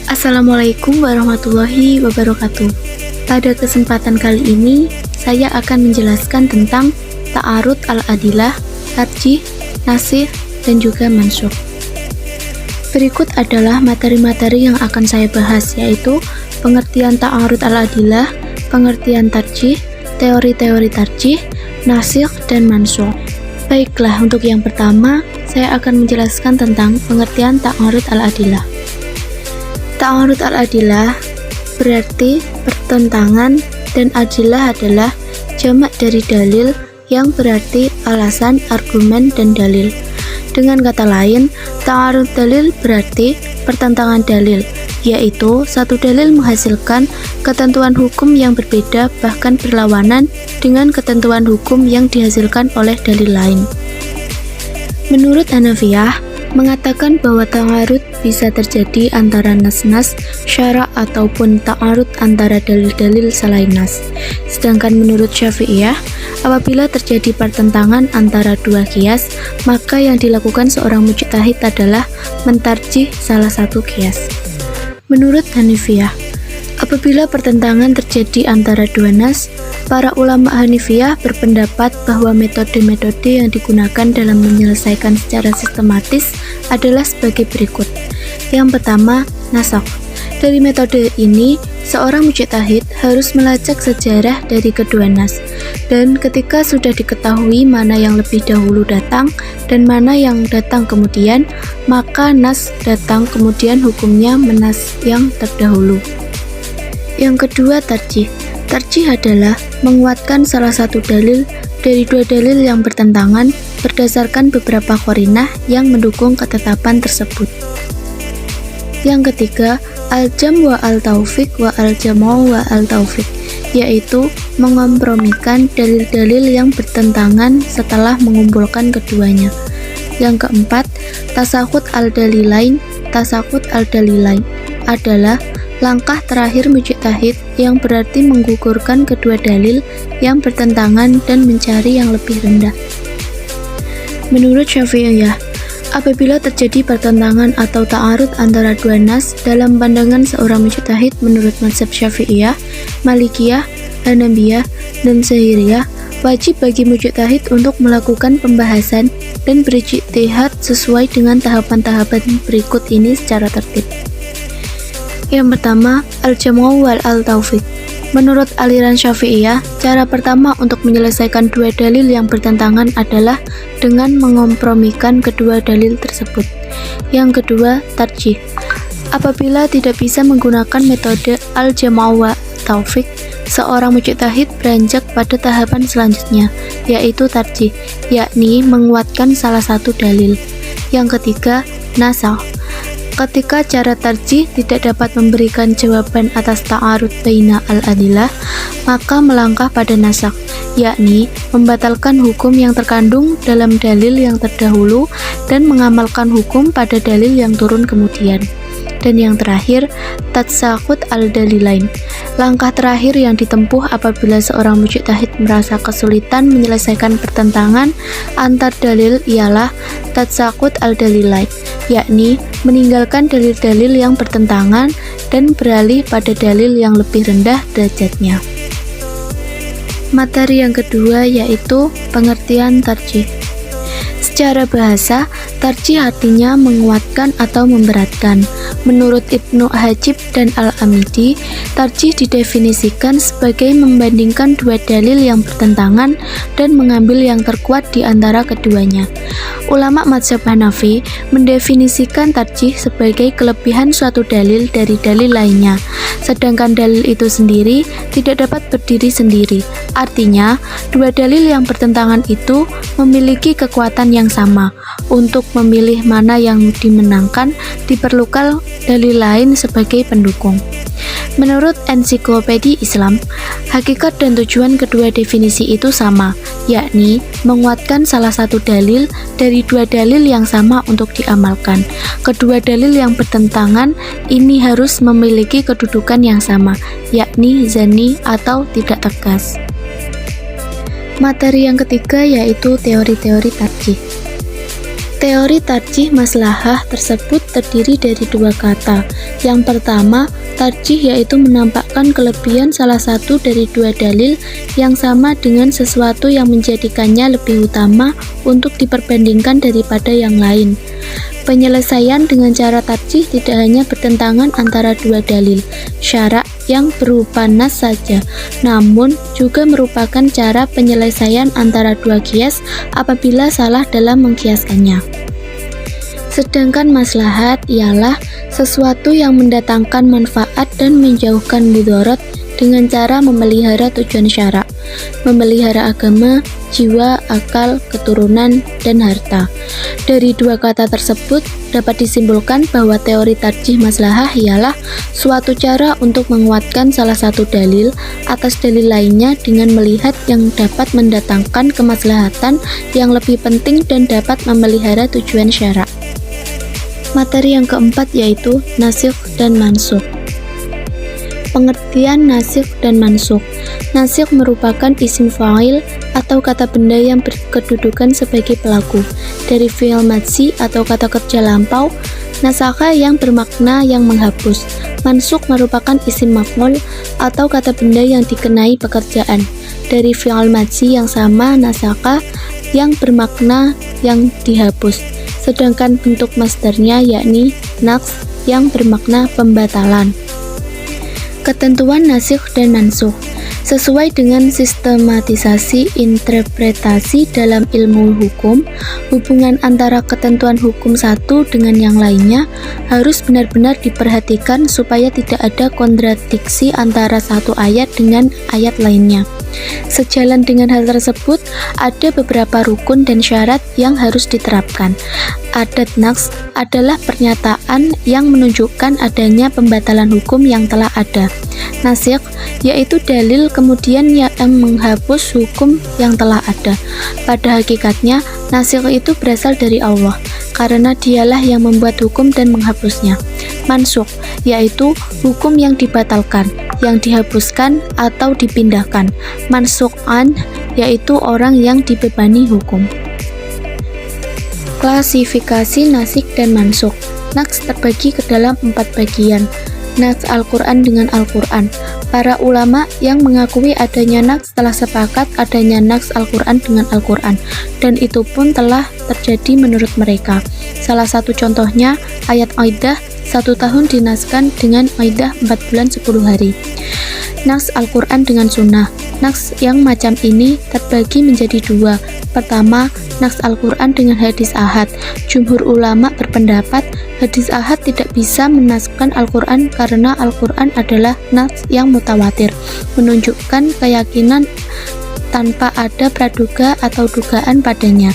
Assalamualaikum warahmatullahi wabarakatuh. Pada kesempatan kali ini, saya akan menjelaskan tentang ta'arud al-adilah, tarjih, nasih, dan juga mansukh. Berikut adalah materi-materi yang akan saya bahas, yaitu pengertian ta'arud al-adilah, pengertian tarjih, teori-teori tarjih, nasih, dan mansukh. Baiklah, untuk yang pertama, saya akan menjelaskan tentang pengertian ta'arud al-adilah. Ta'arud al-adilah berarti pertentangan, dan adilah adalah jamak dari dalil yang berarti alasan, argumen, dan dalil. Dengan kata lain, ta'arud dalil berarti pertentangan dalil, yaitu satu dalil menghasilkan ketentuan hukum yang berbeda bahkan berlawanan dengan ketentuan hukum yang dihasilkan oleh dalil lain. Menurut Hanafiyah, mengatakan bahwa ta'arud bisa terjadi antara nas-nas syara' ataupun ta'arud antara dalil-dalil selain nas. Sedangkan menurut Syafi'iyah, apabila terjadi pertentangan antara dua qiyas, maka yang dilakukan seorang mujtahid adalah mentarjih salah satu qiyas. Menurut Hanifiyah, apabila pertentangan terjadi antara dua nas, para ulama Hanifiyah berpendapat bahwa metode-metode yang digunakan dalam menyelesaikan secara sistematis adalah sebagai berikut. Yang pertama, nasakh. Dari metode ini, seorang mujtahid harus melacak sejarah dari kedua nas, dan ketika sudah diketahui mana yang lebih dahulu datang dan mana yang datang kemudian, maka nas datang kemudian hukumnya menas yang terdahulu. Yang kedua, tarjih. Tarjih adalah menguatkan salah satu dalil dari dua dalil yang bertentangan berdasarkan beberapa qarinah yang mendukung ketetapan tersebut. Yang ketiga, al-jam wa al-taufiq wa al-jam'u wa al-taufiq, yaitu mengompromikan dalil-dalil yang bertentangan setelah mengumpulkan keduanya. Yang keempat, tasakhut al-dalilain. Tasakhut al-dalilain adalah langkah terakhir mujtahid yang berarti menggugurkan kedua dalil yang bertentangan dan mencari yang lebih rendah. Menurut Syafi'iyah, apabila terjadi pertentangan atau ta'arud antara dua nas dalam pandangan seorang mujtahid menurut mazhab Syafi'iyah, Malikiyah, Hanabiyah, dan Zahiriyah, wajib bagi mujtahid untuk melakukan pembahasan dan berijtihad sesuai dengan tahapan-tahapan berikut ini secara tertib. Yang pertama, al-jam'u wal al-taufiq. Menurut aliran Syafi'iyah, cara pertama untuk menyelesaikan dua dalil yang bertentangan adalah dengan mengompromikan kedua dalil tersebut. Yang kedua, tarjih. Apabila tidak bisa menggunakan metode al-jam'u wal taufiq, seorang mujtahid beranjak pada tahapan selanjutnya, yaitu tarjih, yakni menguatkan salah satu dalil. Yang ketiga, nasakh. Ketika cara tarjih tidak dapat memberikan jawaban atas ta'arud baina al-adilah, maka melangkah pada nasakh, yakni membatalkan hukum yang terkandung dalam dalil yang terdahulu dan mengamalkan hukum pada dalil yang turun kemudian. Dan yang terakhir, tasakhut al-dalilain. Langkah terakhir yang ditempuh apabila seorang mujtahid merasa kesulitan menyelesaikan pertentangan antar dalil ialah tasakhut al-dalilain, yakni meninggalkan dalil-dalil yang bertentangan dan beralih pada dalil yang lebih rendah derajatnya. Materi yang kedua yaitu pengertian tarjih. Secara bahasa, tarjih artinya menguatkan atau memberatkan. Menurut Ibnu Hajib dan Al-Amidi, tarjih didefinisikan sebagai membandingkan dua dalil yang bertentangan dan mengambil yang terkuat di antara keduanya. Ulama mazhab Hanafi mendefinisikan tarjih sebagai kelebihan suatu dalil dari dalil lainnya, sedangkan dalil itu sendiri tidak dapat berdiri sendiri. Artinya, dua dalil yang bertentangan itu memiliki kekuatan yang sama. Untuk memilih mana yang dimenangkan, diperlukan dalil lain sebagai pendukung. Menurut Ensiklopedia Islam, hakikat dan tujuan kedua definisi itu sama, yakni menguatkan salah satu dalil dari dua dalil yang sama untuk diamalkan. Kedua dalil yang bertentangan ini harus memiliki kedudukan yang sama, yakni zani atau tidak tegas. Materi yang ketiga yaitu teori-teori tarjih. Teori tarjih maslahah tersebut terdiri dari dua kata. Yang pertama, tarjih yaitu menampakkan kelebihan salah satu dari dua dalil yang sama dengan sesuatu yang menjadikannya lebih utama untuk diperbandingkan daripada yang lain. Penyelesaian dengan cara tarjih tidak hanya bertentangan antara dua dalil syara' yang berupa nas saja, namun juga merupakan cara penyelesaian antara dua qiyas apabila salah dalam mengkiaskannya. Sedangkan maslahat ialah sesuatu yang mendatangkan manfaat dan menjauhkan mudarat dengan cara memelihara tujuan syara', memelihara agama, jiwa, akal, keturunan, dan harta. Dari dua kata tersebut dapat disimpulkan bahwa teori tarjih maslahah ialah suatu cara untuk menguatkan salah satu dalil atas dalil lainnya dengan melihat yang dapat mendatangkan kemaslahatan yang lebih penting dan dapat memelihara tujuan syara'. Materi yang keempat yaitu nasikh dan mansukh. Pengertian nasikh dan mansukh. Nasikh merupakan isim fa'il atau kata benda yang berkedudukan sebagai pelaku dari fi'il madzi atau kata kerja lampau. Nasakha yang bermakna yang menghapus. Mansukh merupakan isim maf'ul atau kata benda yang dikenai pekerjaan dari fi'il madzi yang sama nasakha yang bermakna yang dihapus. Sedangkan bentuk masdarnya yakni naqs yang bermakna pembatalan. Ketentuan nasikh dan mansukh. Sesuai dengan sistematisasi interpretasi dalam ilmu hukum, hubungan antara ketentuan hukum satu dengan yang lainnya harus benar-benar diperhatikan supaya tidak ada kontradiksi antara satu ayat dengan ayat lainnya. Sejalan dengan hal tersebut, ada beberapa rukun dan syarat yang harus diterapkan. Adat naqs adalah pernyataan yang menunjukkan adanya pembatalan hukum yang telah ada. Nasikh yaitu dalil kemudian yang menghapus hukum yang telah ada. Pada hakikatnya, nasikh itu berasal dari Allah, karena dialah yang membuat hukum dan menghapusnya. Mansukh yaitu hukum yang dibatalkan, yang dihapuskan atau dipindahkan. Mansukhan yaitu orang yang dibebani hukum. Klasifikasi nasikh dan mansukh. Naqs terbagi ke dalam 4 bagian. Naqs Al-Quran dengan Al-Quran. Para ulama yang mengakui adanya naqs telah sepakat adanya naqs Al-Quran dengan Al-Quran, dan itu pun telah terjadi menurut mereka. Salah satu contohnya ayat Aidah 1 tahun dinaskan dengan Aidah 4 bulan 10 hari. Naqs Al-Quran dengan Sunnah. Naqs yang macam ini terbagi menjadi 2. Pertama, naqs Al-Quran dengan hadis ahad. Jumhur ulama berpendapat hadis ahad tidak bisa menaskhkan Al-Quran karena Al-Quran adalah naqs yang mutawatir, menunjukkan keyakinan tanpa ada praduga atau dugaan padanya.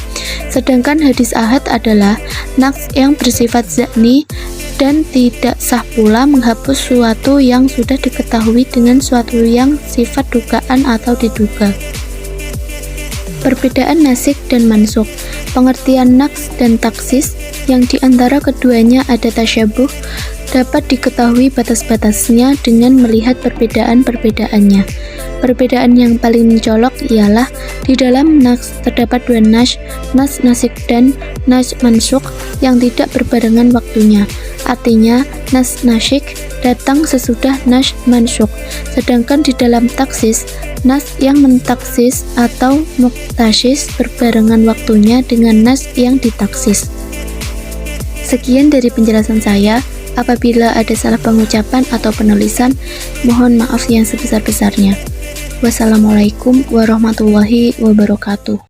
Sedangkan hadis ahad adalah naqs yang bersifat zanni dan tidak sah pula menghapus suatu yang sudah diketahui dengan suatu yang sifat dugaan atau diduga. Perbedaan nasikh dan mansukh. Pengertian naqs dan taksis yang diantara keduanya ada tasyabuh dapat diketahui batas-batasnya dengan melihat perbedaan-perbedaannya. Perbedaan yang paling mencolok ialah di dalam naqs terdapat 2 nas nasikh dan nas mansukh yang tidak berbarengan waktunya. Artinya, nas nasikh datang sesudah nas mansukh, sedangkan di dalam taksis, nas yang mentaksis atau muktasis berbarengan waktunya dengan nas yang ditaksis. Sekian dari penjelasan saya. Apabila ada salah pengucapan atau penulisan, mohon maaf yang sebesar-besarnya. Wassalamualaikum warahmatullahi wabarakatuh.